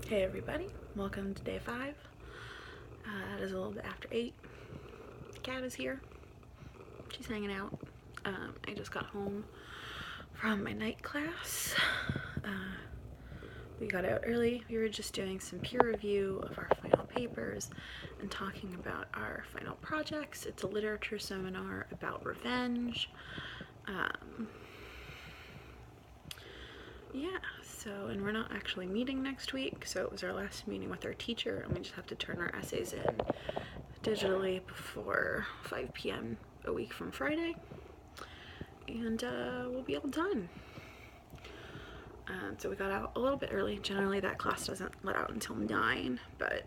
Hey everybody, welcome to day 5. It is a little bit after 8. Cat is here. She's hanging out. I just got home from my night class. We got out early. We were just doing some peer review of our final papers and talking about our final projects. It's a literature seminar about revenge. Yeah, so, and we're not actually meeting next week, so it was our last meeting with our teacher, and we just have to turn our essays in digitally before 5 p.m. a week from Friday, and we'll be all done. So we got out a little bit early. Generally that class doesn't let out until 9, but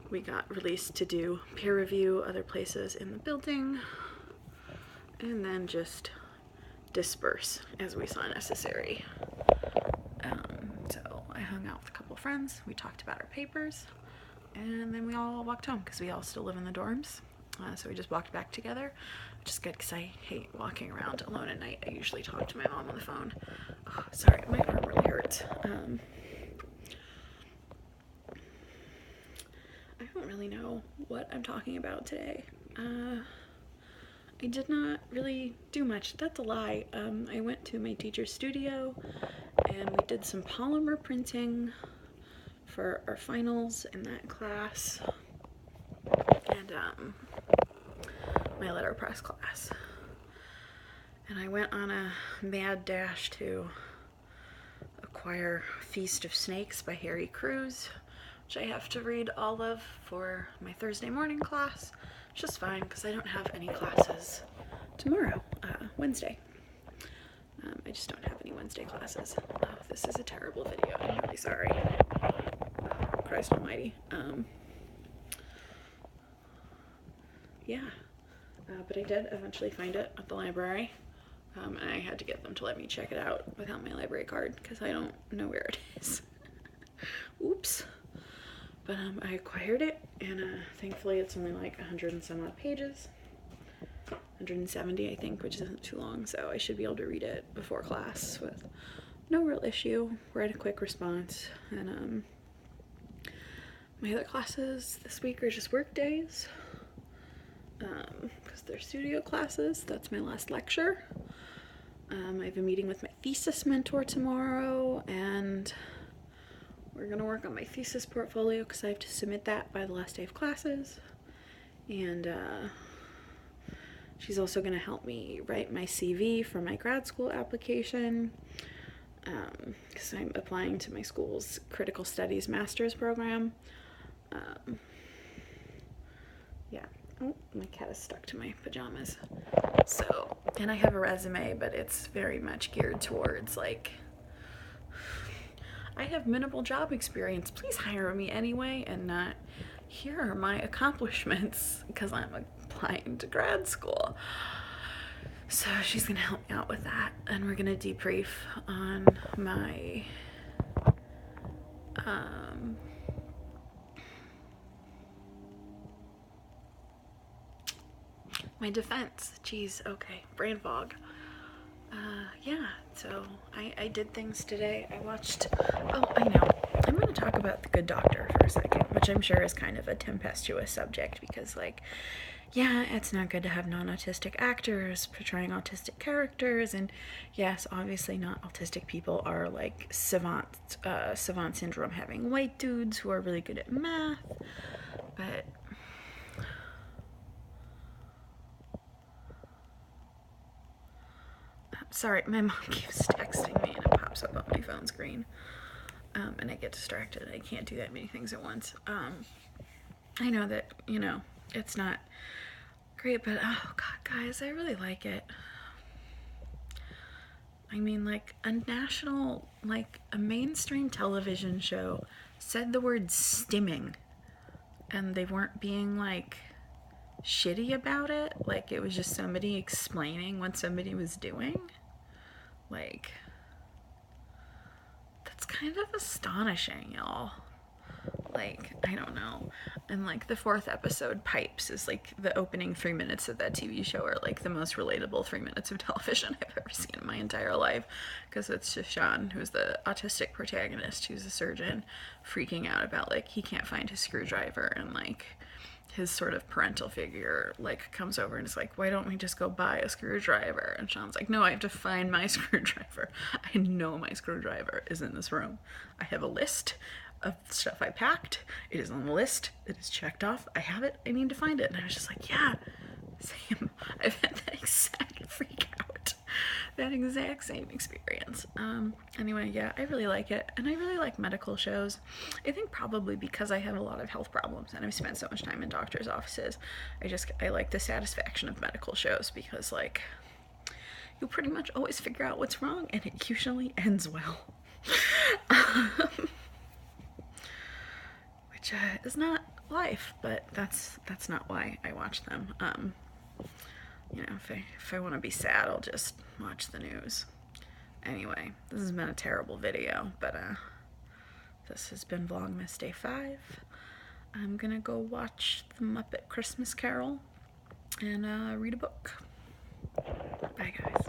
we got released to do peer review other places in the building, and then just disperse as we saw necessary. So I hung out with a couple friends, we talked about our papers, and then we all walked home because we all still live in the dorms. So we just walked back together, which is good because I hate walking around alone at night. I usually talk to my mom on the phone. Oh, sorry, my arm really hurts. I don't really know what I'm talking about today. I did not really do much. That's a lie. I went to my teacher's studio and we did some polymer printing for our finals in that class, and my letterpress class. And I went on a mad dash to acquire Feast of Snakes by Harry Crews, which I have to read all of for my Thursday morning class, which is fine because I don't have any classes tomorrow, Wednesday. I just don't have any Wednesday classes. Oh, this is a terrible video. I'm really sorry. Christ almighty. Yeah. But I did eventually find it at the library. And I had to get them to let me check it out without my library card because I don't know where it is. Oops. But I acquired it, and thankfully it's only like 100 and some odd pages. 170, I think, which isn't too long, so I should be able to read it before class with no real issue. Write a quick response. And my other classes this week are just work days, because they're studio classes. That's my last lecture. I have a meeting with my thesis mentor tomorrow, and we're gonna work on my thesis portfolio because I have to submit that by the last day of classes. And she's also gonna help me write my CV for my grad school application, because I'm applying to my school's critical studies master's program. Yeah. Oh, my cat is stuck to my pajamas. So, and I have a resume, but it's very much geared towards like, I have minimal job experience, please hire me anyway, and not, here are my accomplishments because I'm applying to grad school. So she's gonna help me out with that, and we're gonna debrief on my my defense. Jeez, okay, brain fog. Yeah, so I did things today. I watched, oh, I know, I'm going to talk about The Good Doctor for a second, which I'm sure is kind of a tempestuous subject because, like, yeah, it's not good to have non-autistic actors portraying autistic characters, and yes, obviously not autistic people are like savant syndrome having white dudes who are really good at math, but sorry, my mom keeps texting me and it pops up on my phone screen, and I get distracted. I can't do that many things at once. I know that, you know, it's not great, but oh god, guys, I really like it. I mean, like, a national, like, a mainstream television show said the word stimming, and they weren't being, like, shitty about it. Like, it was just somebody explaining what somebody was doing. Like, that's kind of astonishing, y'all. like, I don't know. And like the 4th episode, Pipes, is like the opening 3 minutes of that TV show are like the most relatable 3 minutes of television I've ever seen in my entire life, because it's just Sean, who's the autistic protagonist, who's a surgeon, freaking out about like he can't find his screwdriver, and like his sort of parental figure like comes over and is like, why don't we just go buy a screwdriver? And Sean's like, no, I have to find my screwdriver. I know my screwdriver is in this room. I have a list of stuff I packed. It is on the list. It is checked off. I have it. I need to find it. And I was just like, yeah, same. I've had that exact freak out. That exact same experience. Anyway, yeah, I really like it. And I really like medical shows. I think probably because I have a lot of health problems and I've spent so much time in doctor's offices, I like the satisfaction of medical shows, because like you pretty much always figure out what's wrong and it usually ends well. Which is not life, but that's not why I watch them. You know, if I want to be sad, I'll just watch the news. Anyway, this has been a terrible video, but this has been Vlogmas Day 5. I'm gonna go watch The Muppet Christmas Carol and read a book. Bye, guys.